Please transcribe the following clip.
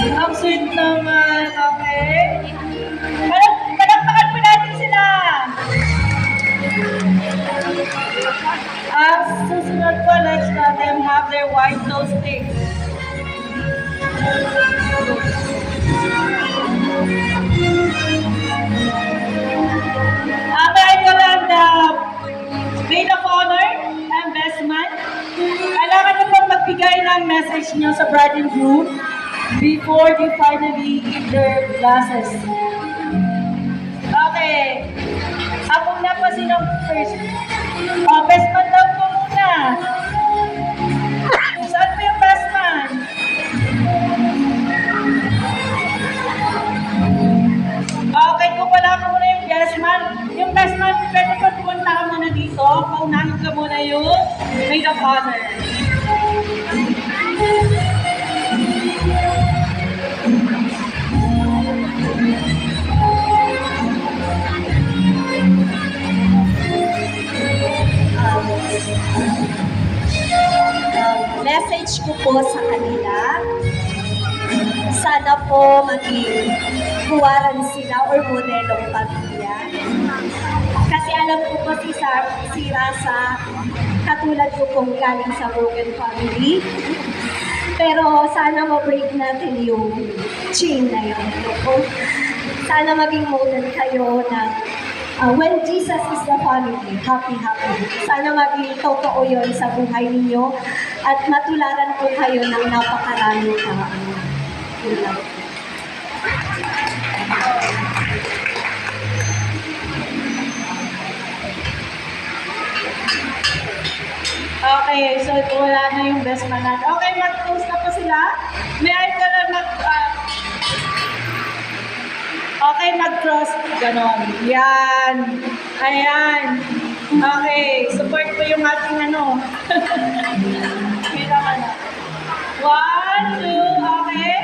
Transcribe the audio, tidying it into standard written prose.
Ang sweet naman, okay? Palakpakan po natin sila. Ang susunod po, let's let them have their white nose stick. May Yolanda, maid of honor and best man. Kailangan nyo pong magbigay ng message nyo sa bride and groom before they finally eat their glasses. Okay. Ako na po sinong first. Best man daw po muna. Saan po yung best man? Okay, kung wala ka muna yung best man, pwede pa pumunta ka muna dito. Paunahin ka muna yung maid of honor. Message ko po sa kanila, sana po maging huwaran sila or modelong pamilya. Kasi alam ko po si Rasa, katulad ko pong galing sa broken family. Pero sana ma-break natin yung chain na yun. Sana maging model kayo na when Jesus is the family, happy. Sana maging totoo yun sa buhay ninyo at matularan po kayo ng napakaraming tao. Okay, so wala na yung best man natin. Okay, mag-close na po sila. May I ka na okay, mag-cross. Ganon. Yan. Ayan. Okay, support ko yung ating ano. Kita ka na. 1, 2, okay.